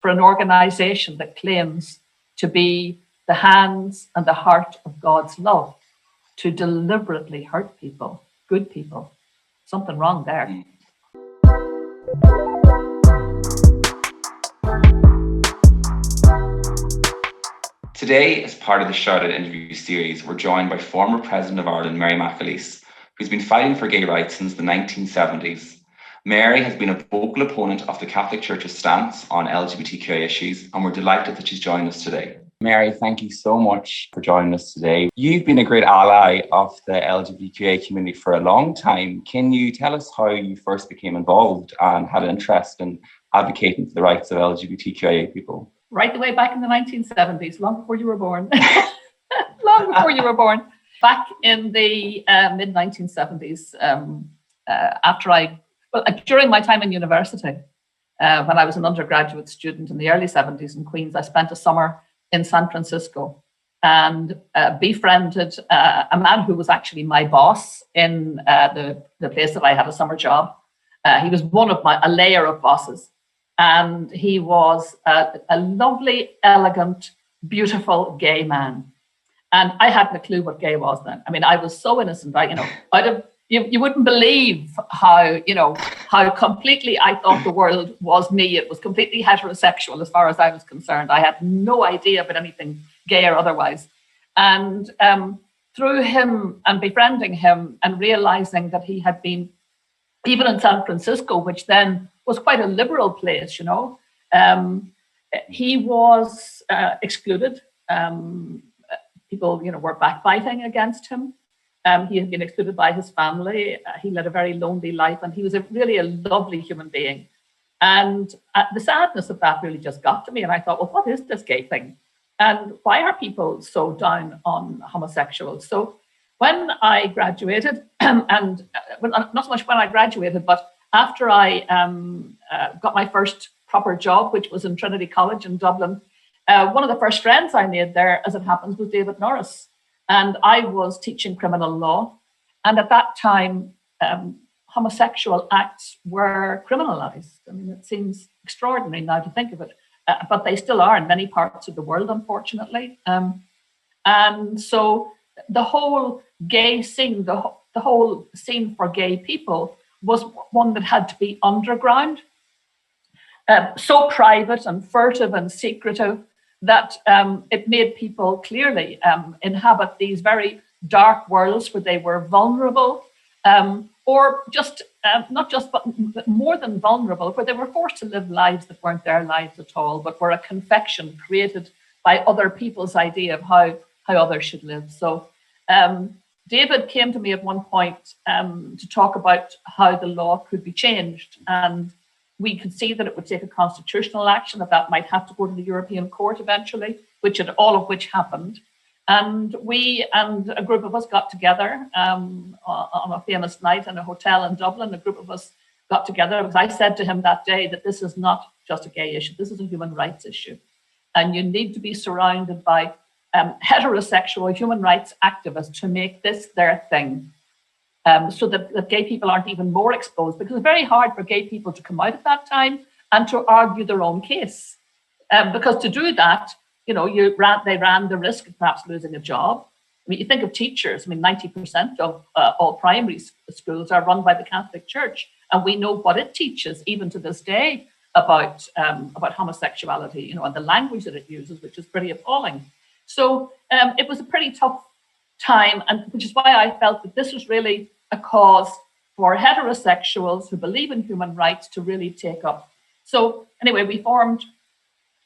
for an organization that claims to be the hands and the heart of God's love to deliberately hurt people, good people. Something wrong there. Today, as part of the ShoutOut interview series, we're joined by former President of Ireland, Mary McAleese, who's been fighting for gay rights since the 1970s. Mary has been a vocal opponent of the Catholic Church's stance on LGBTQ issues, and we're delighted that she's joined us today. Mary, thank you so much for joining us today. You've been a great ally of the LGBTQA community for a long time. Can you tell us how you first became involved and had an interest in advocating for the rights of LGBTQA people? Right the way back in the 1970s, long before you were born. Long before you were born. Back in the mid-1970s, during my time in university, when I was an undergraduate student in the early 70s in Queens, I spent a summer in San Francisco and befriended a man who was actually my boss in the place that I had a summer job. He was one of a layer of bosses. And he was a lovely, elegant, beautiful gay man. And I hadn't a clue what gay was then. I mean, I was so innocent. You wouldn't believe how completely I thought the world was me. It was completely heterosexual as far as I was concerned. I had no idea about anything gay or otherwise. And through him and befriending him and realizing that he had been, even in San Francisco, which then was quite a liberal place, he was excluded. People, were backbiting against him. He had been excluded by his family. He led a very lonely life, and he was really a lovely human being. And the sadness of that really just got to me. And I thought, well, what is this gay thing? And why are people so down on homosexuals? So when I graduated, and not so much when I graduated, but after I got my first proper job, which was in Trinity College in Dublin, one of the first friends I made there, as it happens, was David Norris. And I was teaching criminal law. And at that time, homosexual acts were criminalized. I mean, it seems extraordinary now to think of it, but they still are in many parts of the world, unfortunately. And so the whole gay scene, the whole scene for gay people was one that had to be underground, so private and furtive and secretive that it made people clearly inhabit these very dark worlds where they were vulnerable, or just not just, but more than vulnerable, where they were forced to live lives that weren't their lives at all, but were a confection created by other people's idea of how others should live. So David came to me at one point to talk about how the law could be changed. And we could see that it would take a constitutional action, that might have to go to the European Court eventually, all of which happened. And we and a group of us got together on a famous night in a hotel in Dublin. A group of us got together because I said to him that day that this is not just a gay issue, this is a human rights issue. And you need to be surrounded by heterosexual human rights activists to make this their thing, so that gay people aren't even more exposed, because it's very hard for gay people to come out at that time and to argue their own case. Because to do that, they ran the risk of perhaps losing a job. I mean, you think of teachers. I mean, 90% of all primary schools are run by the Catholic Church, and we know what it teaches, even to this day, about homosexuality, and the language that it uses, which is pretty appalling. So it was a pretty tough time, and which is why I felt that this was really a cause for heterosexuals who believe in human rights to really take up. So anyway, we formed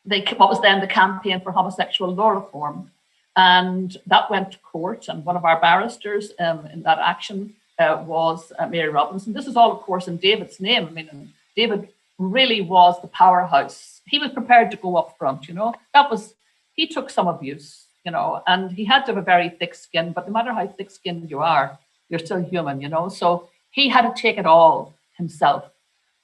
what was then the Campaign for Homosexual Law Reform, and that went to court. And one of our barristers in that action was Mary Robinson. This is all, of course, in David's name. I mean, David really was the powerhouse. He was prepared to go up front. He took some abuse, and he had to have a very thick skin, but no matter how thick-skinned you are, you're still human, so he had to take it all himself.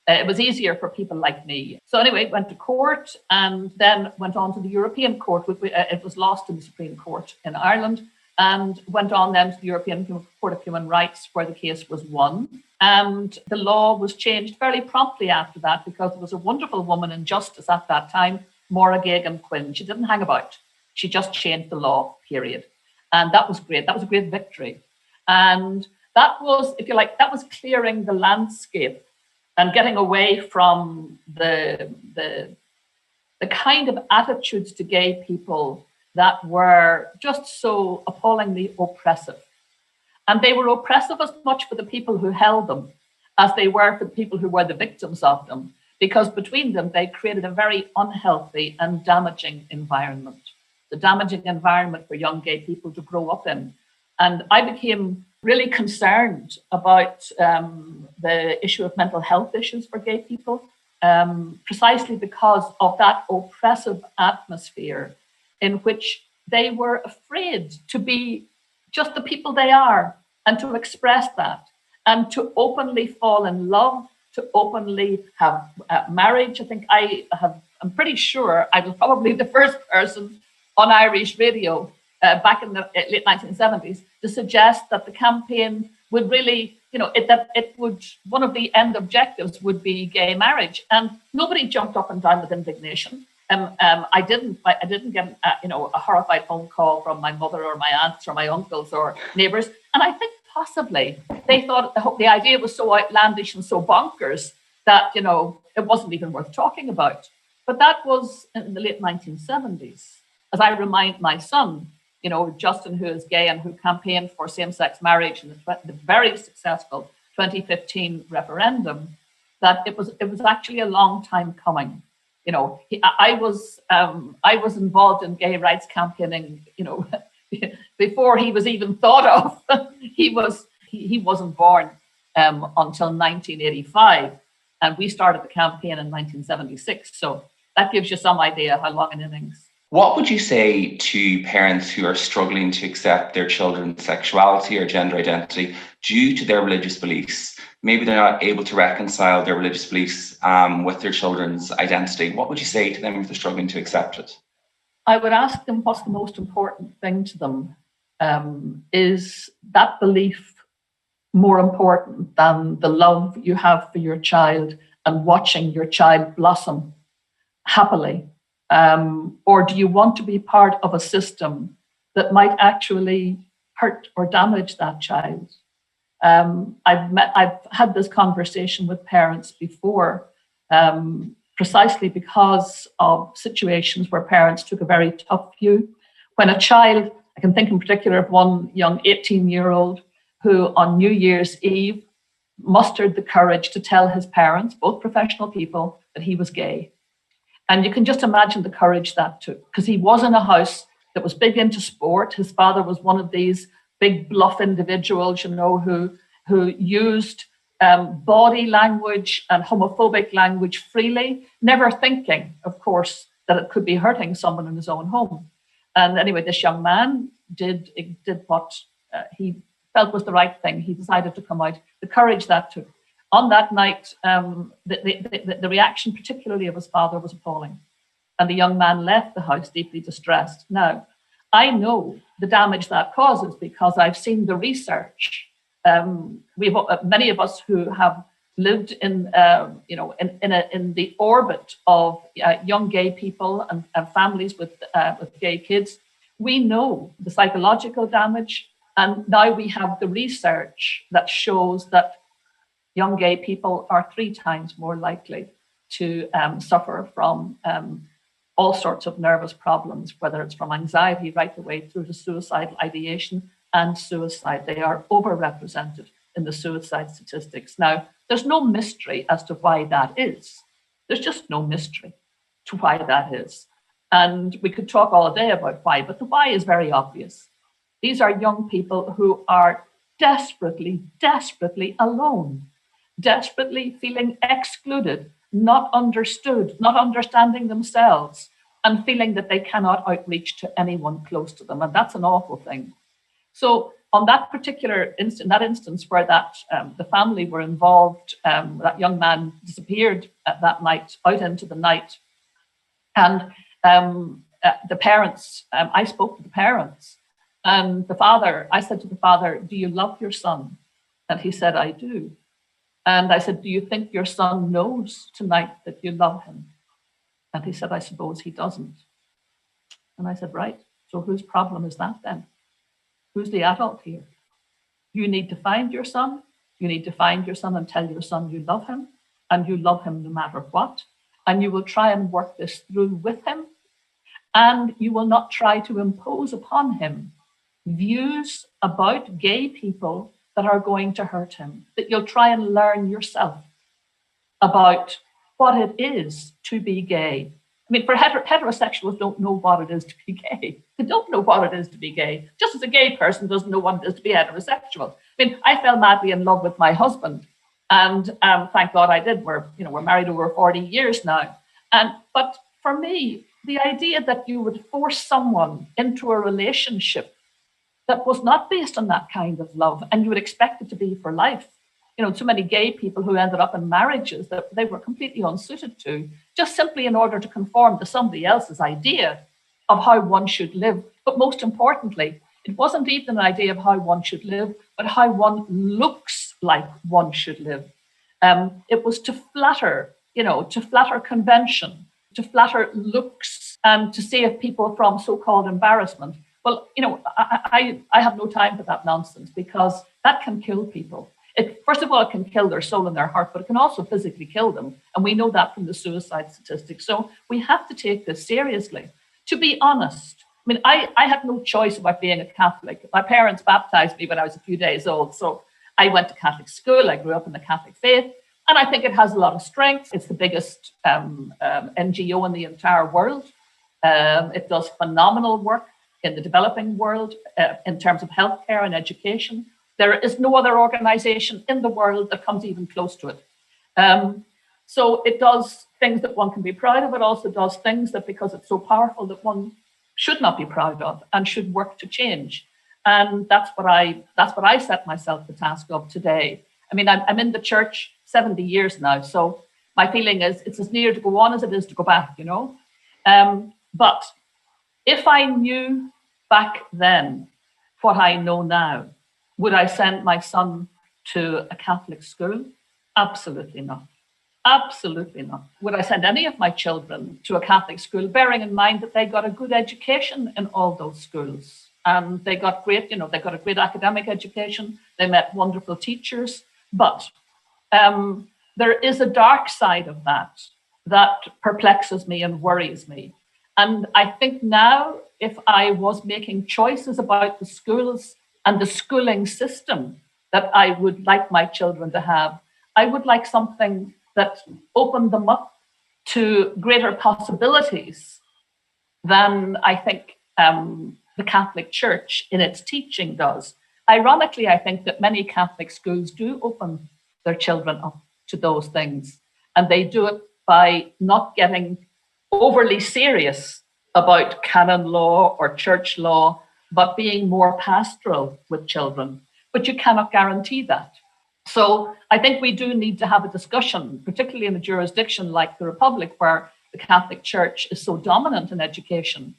It was easier for people like me. So anyway, it went to court and then went on to the European Court. It was lost in the Supreme Court in Ireland, and went on then to the European Court of Human Rights, where the case was won. And the law was changed fairly promptly after that, because there was a wonderful woman in justice at that time, Maura Gagan Quinn. She didn't hang about. She just changed the law, period. And that was great. That was a great victory. And that was, if you like, that was clearing the landscape and getting away from the kind of attitudes to gay people that were just so appallingly oppressive. And they were oppressive as much for the people who held them as they were for the people who were the victims of them, because between them, they created a very unhealthy and damaging environment, the damaging environment for young gay people to grow up in. And I became really concerned about the issue of mental health issues for gay people, precisely because of that oppressive atmosphere in which they were afraid to be just the people they are and to express that and to openly fall in love, to openly have marriage. I think I'm pretty sure I was probably the first person on Irish radio back in the late 1970s to suggest that the campaign would really, one of the end objectives would be gay marriage. And nobody jumped up and down with indignation. I didn't get a horrified phone call from my mother or my aunts or my uncles or neighbours. And I think possibly they thought the idea was so outlandish and so bonkers that, it wasn't even worth talking about. But that was in the late 1970s. As I remind my son, Justin, who is gay and who campaigned for same-sex marriage in the very successful 2015 referendum, that it was actually a long time coming. I was involved in gay rights campaigning, before he was even thought of. He wasn't born until 1985, and we started the campaign in 1976. So that gives you some idea how long an innings. What would you say to parents who are struggling to accept their children's sexuality or gender identity due to their religious beliefs? Maybe they're not able to reconcile their religious beliefs with their children's identity. What would you say to them if they're struggling to accept it? I would ask them what's the most important thing to them. Is that belief more important than the love you have for your child and watching your child blossom happily? Or do you want to be part of a system that might actually hurt or damage that child? I've had this conversation with parents before, precisely because of situations where parents took a very tough view. When a child, I can think in particular of one young 18-year-old who on New Year's Eve mustered the courage to tell his parents, both professional people, that he was gay. And you can just imagine the courage that took, because he was in a house that was big into sport. His father was one of these big bluff individuals, who used body language and homophobic language freely, never thinking, of course, that it could be hurting someone in his own home. And anyway, this young man did what he felt was the right thing. He decided to come out. The courage that took. On that night, the reaction, particularly of his father, was appalling. And the young man left the house deeply distressed. Now, I know the damage that causes because I've seen the research. Many of us who have lived in the orbit of young gay people and families with gay kids, we know the psychological damage. And now we have the research that shows that young gay people are 3 times more likely to suffer from all sorts of nervous problems, whether it's from anxiety right the way through to suicidal ideation and suicide. They are overrepresented in the suicide statistics. Now, there's no mystery as to why that is. There's just no mystery to why that is. And we could talk all day about why, but the why is very obvious. These are young people who are desperately, desperately alone. Desperately feeling excluded, not understood, not understanding themselves, and feeling that they cannot outreach to anyone close to them. And that's an awful thing. So on that particular instance where the family were involved, that young man disappeared that night, out into the night. And the parents, I spoke to the parents, And I said to the father, do you love your son? And he said, I do. And I said, do you think your son knows tonight that you love him? And he said, I suppose he doesn't. And I said, right, so whose problem is that then? Who's the adult here? You need to find your son. You need to find your son and tell your son you love him, and you love him no matter what. And you will try and work this through with him. And you will not try to impose upon him views about gay people that are going to hurt him, that you'll try and learn yourself about what it is to be gay. I mean, for heterosexuals don't know what it is to be gay. They don't know what it is to be gay, just as a gay person doesn't know what it is to be heterosexual. I mean, I fell madly in love with my husband, and thank God I did. We're married over 40 years now. But for me, the idea that you would force someone into a relationship that was not based on that kind of love, and you would expect it to be for life. So many gay people who ended up in marriages that they were completely unsuited to, just simply in order to conform to somebody else's idea of how one should live. But most importantly, it wasn't even an idea of how one should live, but how one looks like one should live. It was to flatter convention, to flatter looks, and to save people from so-called embarrassment. Well, I have no time for that nonsense, because that can kill people. First of all, it can kill their soul and their heart, but it can also physically kill them. And we know that from the suicide statistics. So we have to take this seriously. To be honest, I mean, I had no choice about being a Catholic. My parents baptized me when I was a few days old. So I went to Catholic school. I grew up in the Catholic faith. And I think it has a lot of strength. It's the biggest NGO in the entire world. It does phenomenal work in the developing world in terms of healthcare and education. There is no other organization in the world that comes even close to it. So it does things that one can be proud of. It also does things that, because it's so powerful, that one should not be proud of and should work to change. And that's what I set myself the task of today. I mean, I'm in the church 70 years now. So my feeling is it's as near to go on as it is to go back, But if I knew back then what I know now, would I send my son to a Catholic school? Absolutely not. Absolutely not. Would I send any of my children to a Catholic school, bearing in mind that they got a good education in all those schools? And they got great, they got a great academic education. They met wonderful teachers. But there is a dark side of that perplexes me and worries me. And I think now, if I was making choices about the schools and the schooling system that I would like my children to have, I would like something that opened them up to greater possibilities than I think the Catholic Church in its teaching does. Ironically, I think that many Catholic schools do open their children up to those things, and they do it by not getting overly serious about canon law or church law, but being more pastoral with children. But you cannot guarantee that. So I think we do need to have a discussion, particularly in a jurisdiction like the Republic, where the Catholic Church is so dominant in education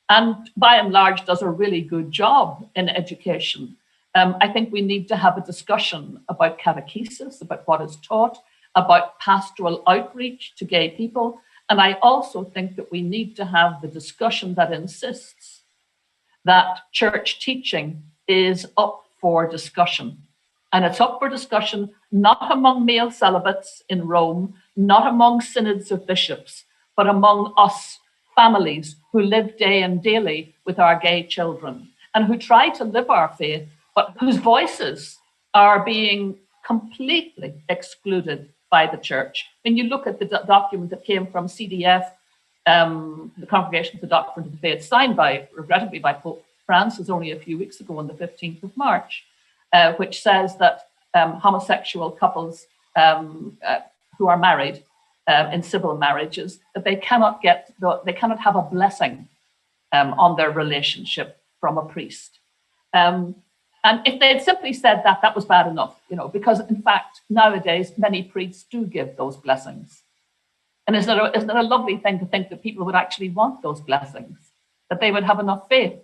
and by and large does a really good job in education. I think we need to have a discussion about catechesis, about what is taught, about pastoral outreach to gay people. And I also think that we need to have the discussion that insists that church teaching is up for discussion. And it's up for discussion not among male celibates in Rome, not among synods of bishops, but among us families who live day and daily with our gay children and who try to live our faith, but whose voices are being completely excluded by the church. When you look at the document that came from CDF, the Congregation for the Doctrine of the Faith, signed regrettably by Pope Francis only a few weeks ago on the 15th of March, which says that homosexual couples who are married in civil marriages, that they cannot have a blessing on their relationship from a priest. And if they had simply said that, that was bad enough, because in fact, nowadays, many priests do give those blessings. And isn't it a lovely thing to think that people would actually want those blessings, that they would have enough faith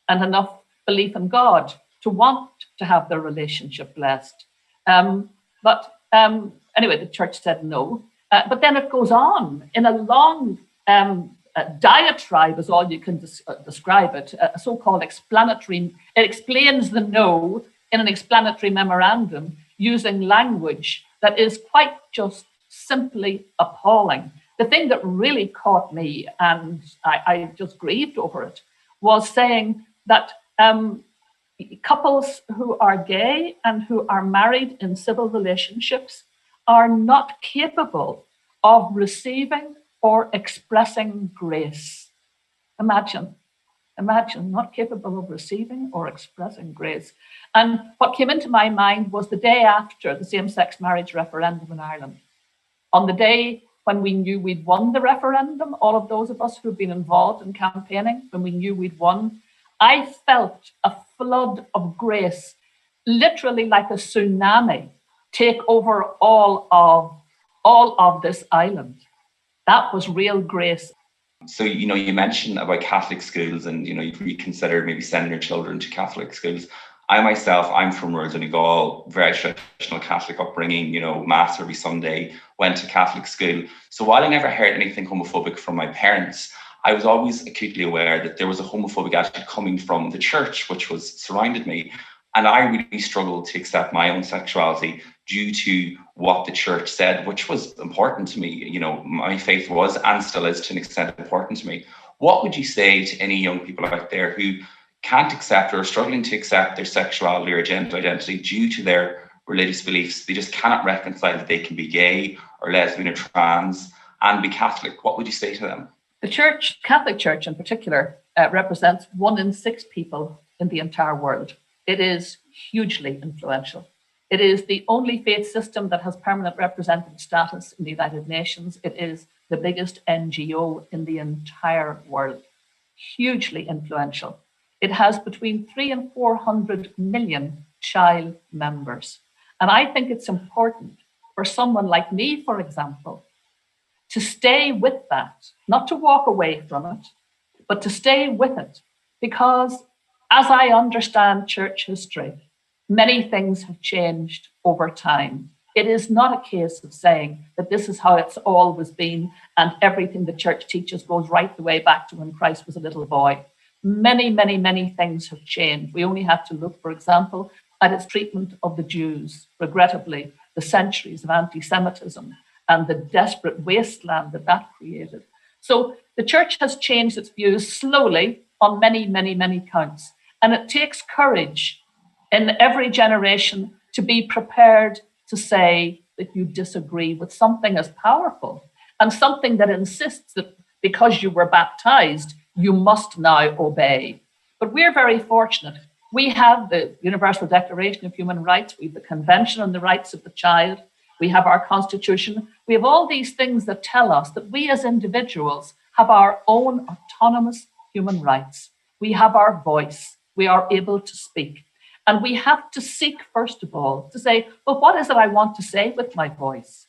and enough belief in God, to want to have their relationship blessed. Anyway, the church said no. But then it goes on in a long diatribe, is all you can describe it, a so-called explanatory. It explains the no in an explanatory memorandum using language that is quite just simply appalling. The thing that really caught me, and I just grieved over it, was saying that couples who are gay and who are married in civil relationships are not capable of receiving or expressing grace. Imagine, not capable of receiving or expressing grace. And what came into my mind was the day after the same-sex marriage referendum in Ireland. On the day when we knew we'd won the referendum, all of those of us who've been involved in campaigning, when we knew we'd won, I felt a flood of grace, literally like a tsunami, take over all of this island. That was real grace. So, you mentioned about Catholic schools and, you've reconsidered maybe sending your children to Catholic schools. I'm from rural Donegal, very traditional Catholic upbringing, Mass every Sunday, went to Catholic school. So while I never heard anything homophobic from my parents, I was always acutely aware that there was a homophobic attitude coming from the church, which was surrounded me. And I really struggled to accept my own sexuality due to what the church said, which was important to me. My faith was and still is to an extent important to me. What would you say to any young people out there who can't accept or are struggling to accept their sexuality or gender identity due to their religious beliefs? They just cannot reconcile that they can be gay or lesbian or trans and be Catholic. What would you say to them? The church, Catholic Church in particular, represents 1 in 6 people in the entire world. It is hugely influential. It is the only faith system that has permanent representative status in the United Nations. It is the biggest NGO in the entire world. Hugely influential. It has between 300 and 400 million child members. And I think it's important for someone like me, for example, to stay with that, not to walk away from it, but to stay with it. Because as I understand church history, many things have changed over time. It is not a case of saying that this is how it's always been and everything the church teaches goes right the way back to when Christ was a little boy. Many, many, many things have changed. We only have to look, for example, at its treatment of the Jews, regrettably, the centuries of anti-Semitism and the desperate wasteland that created. So the church has changed its views slowly on many, many, many counts. And it takes courage in every generation to be prepared to say that you disagree with something as powerful and something that insists that because you were baptized, you must now obey. But we're very fortunate. We have the Universal Declaration of Human Rights. We have the Convention on the Rights of the Child. We have our Constitution. We have all these things that tell us that we as individuals have our own autonomous human rights. We have our voice. We are able to speak. And we have to seek, first of all, to say, well, what is it I want to say with my voice?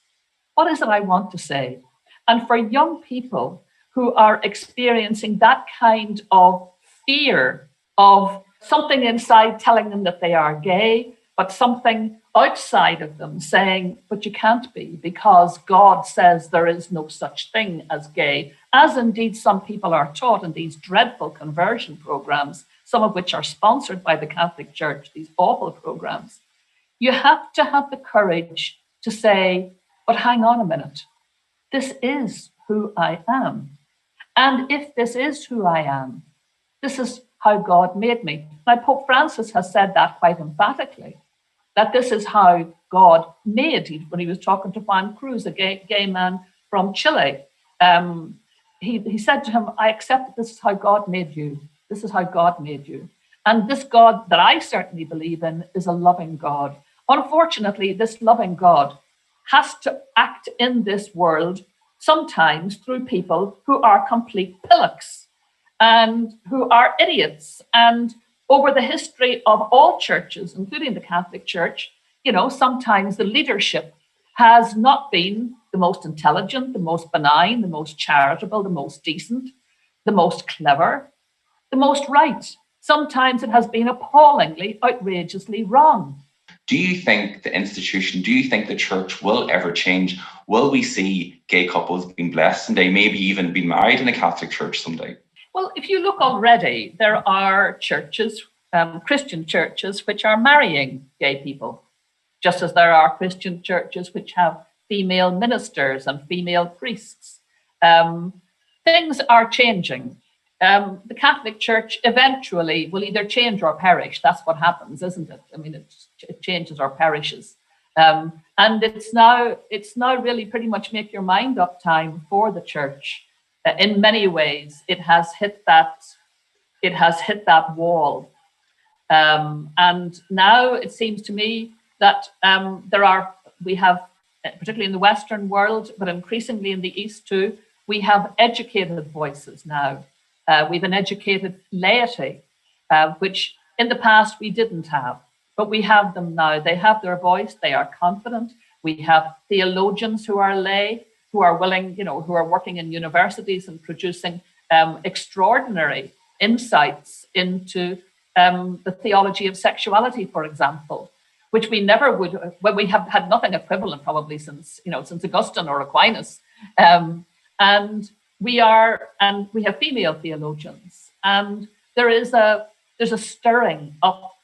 What is it I want to say? And for young people who are experiencing that kind of fear of something inside telling them that they are gay, but something outside of them saying, but you can't be because God says there is no such thing as gay, as indeed some people are taught in these dreadful conversion programs, some of which are sponsored by the Catholic Church, these awful programs. You have to have the courage to say, but hang on a minute, this is who I am. And if this is who I am, this is how God made me. Now, Pope Francis has said that quite emphatically, that this is how God made, when he was talking to Juan Cruz, a gay man from Chile. He said to him, I accept that this is how God made you. This is how God made you. And this God that I certainly believe in is a loving God. Unfortunately, this loving God has to act in this world sometimes through people who are complete pillocks and who are idiots. And over the history of all churches, including the Catholic Church, sometimes the leadership has not been the most intelligent, the most benign, the most charitable, the most decent, the most clever, the most right. Sometimes it has been appallingly, outrageously wrong. Do you think the church will ever change? Will we see gay couples being blessed someday, maybe even being married in a Catholic church someday? Well, if you look already, there are churches, Christian churches, which are marrying gay people, just as there are Christian churches which have female ministers and female priests. Things are changing. The Catholic Church eventually will either change or perish. That's what happens, isn't it? I mean, it changes or perishes. And it's now really pretty much make your mind up time for the church. In many ways, it has hit that wall. And now it seems to me that we have, particularly in the Western world, but increasingly in the East too, we have educated voices now. We've an educated laity, which in the past we didn't have, but we have them now. They have their voice, they are confident. We have theologians who are lay, who are willing, who are working in universities and producing extraordinary insights into the theology of sexuality, for example, which we never would, when we have had nothing equivalent probably since Augustine or Aquinas. And we have female theologians, and there's a stirring up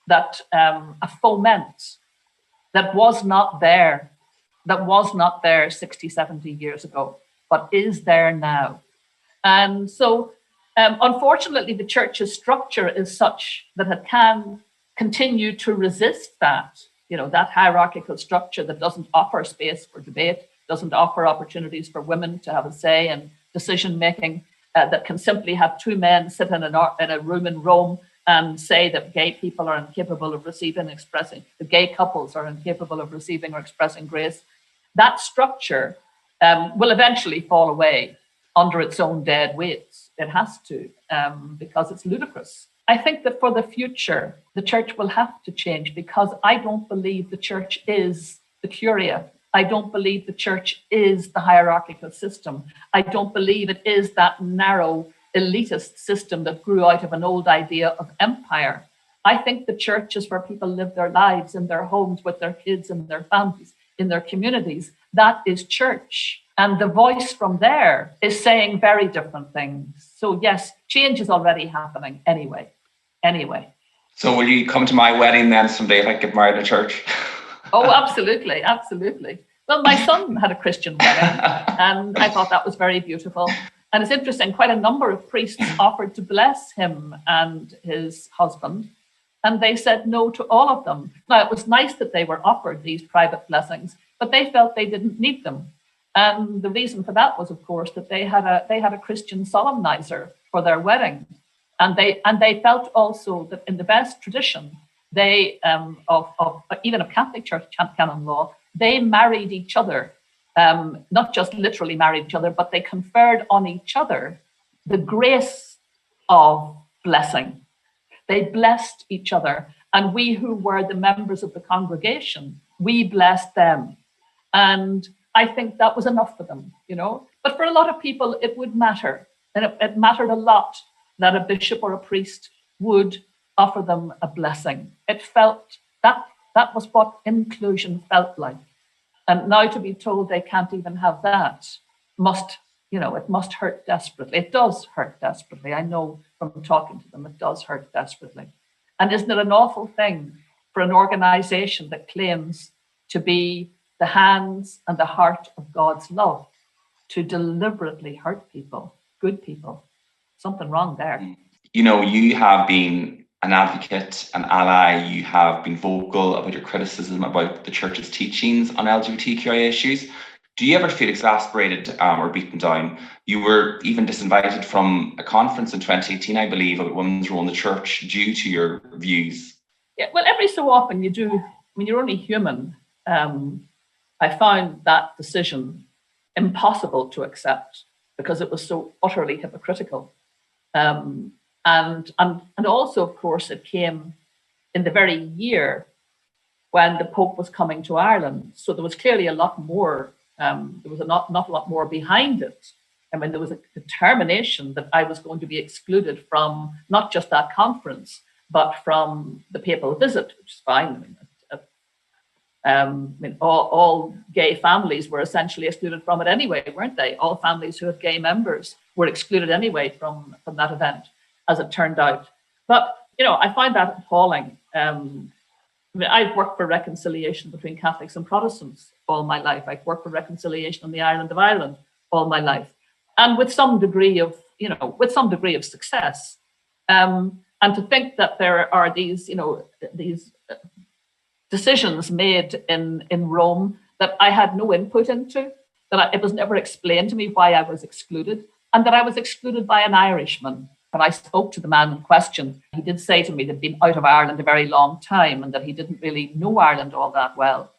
that a foment that was not there 60, 70 years ago, but is there now. And so unfortunately, the church's structure is such that it can continue to resist that hierarchical structure that doesn't offer space for debate, doesn't offer opportunities for women to have a say in decision-making, that can simply have two men sit in a room in Rome and say that gay people are incapable of receiving and expressing, the gay couples are incapable of receiving or expressing grace. That structure will eventually fall away under its own dead weight. It has to, because it's ludicrous. I think that for the future, the church will have to change, because I don't believe the church is the curia. I don't believe the church is the hierarchical system. I don't believe it is that narrow elitist system that grew out of an old idea of empire. I think the church is where people live their lives in their homes with their kids and their families, in their communities. That is church. And the voice from there is saying very different things. So yes, change is already happening anyway. So will you come to my wedding then someday if I get married in a church? Oh, absolutely, absolutely. Well, my son had a Christian wedding, and I thought that was very beautiful. And it's interesting, quite a number of priests offered to bless him and his husband, and they said no to all of them. Now, it was nice that they were offered these private blessings, but they felt they didn't need them. And the reason for that was, of course, that they had a Christian solemnizer for their wedding. And they felt also that in the best tradition, they of even of Catholic Church canon law, they married each other, not just literally married each other, but they conferred on each other the grace of blessing. They blessed each other, and we who were the members of the congregation, we blessed them. And I think that was enough for them, But for a lot of people, it would matter, and it mattered a lot that a bishop or a priest would offer them a blessing. It felt that was what inclusion felt like. And now to be told they can't even have that it must hurt desperately. It does hurt desperately. I know from talking to them, it does hurt desperately. And isn't it an awful thing for an organization that claims to be the hands and the heart of God's love to deliberately hurt people, good people? Something wrong there. You have been an advocate, an ally. You have been vocal about your criticism about the church's teachings on LGBTQI issues. Do you ever feel exasperated or beaten down? You were even disinvited from a conference in 2018, I believe, about women's role in the church due to your views. Yeah, well, every so often you do. I mean, you're only human. I found that decision impossible to accept because it was so utterly hypocritical. And also, of course, it came in the very year when the Pope was coming to Ireland. So there was clearly a lot more, there was an awful lot more behind it I mean, there was a determination that I was going to be excluded from not just that conference, but from the papal visit, which is fine. I mean, all gay families were essentially excluded from it anyway, weren't they? All families who had gay members were excluded anyway from that event, as it turned out. But, you know, I find that appalling. I mean, I've worked for reconciliation between Catholics and Protestants all my life. I've worked for reconciliation in the island of Ireland all my life, and with some degree of, success. And to think that there are these, these decisions made in Rome that I had no input into, it was never explained to me why I was excluded, and that I was excluded by an Irishman. When I spoke to the man in question, he did say to me that he'd been out of Ireland a very long time and that he didn't really know Ireland all that well.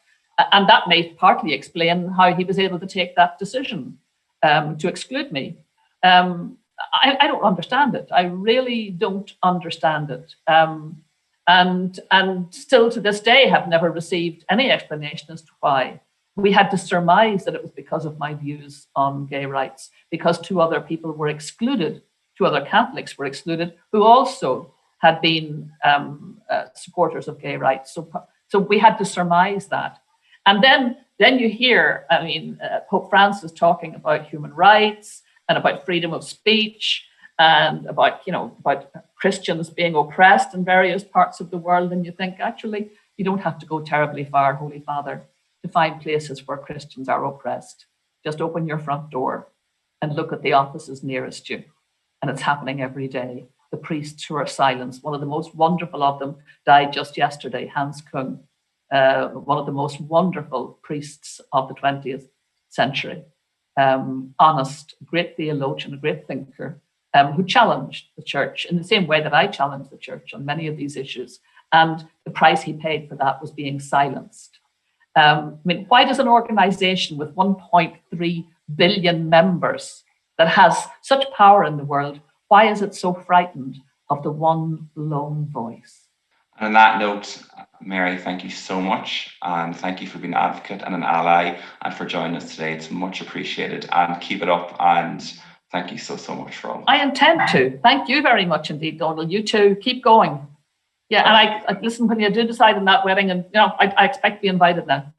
And that may partly explain how he was able to take that decision to exclude me. I don't understand it. I really don't understand it. And still to this day have never received any explanation as to why. We had to surmise that it was because of my views on gay rights, because two other people were excluded. Two other Catholics were excluded who also had been supporters of gay rights. So we had to surmise that. And then you hear, I mean, Pope Francis talking about human rights and about freedom of speech and about Christians being oppressed in various parts of the world. And you think, actually, you don't have to go terribly far, Holy Father, to find places where Christians are oppressed. Just open your front door and look at the offices nearest you. And it's happening every day. The priests who are silenced, one of the most wonderful of them died just yesterday, Hans Küng, one of the most wonderful priests of the 20th century. Honest, great theologian, a great thinker, who challenged the church in the same way that I challenged the church on many of these issues. And the price he paid for that was being silenced. I mean, why does an organization with 1.3 billion members that has such power in the world, why is it so frightened of the one lone voice? And on that note, Mary, thank you so much. And thank you for being an advocate and an ally and for joining us today. It's much appreciated, and keep it up. And thank you so much for all. I intend to. Thank you very much indeed, Donald. You too. Keep going. Yeah, and I listen, when you do decide on that wedding, and I expect to be invited now.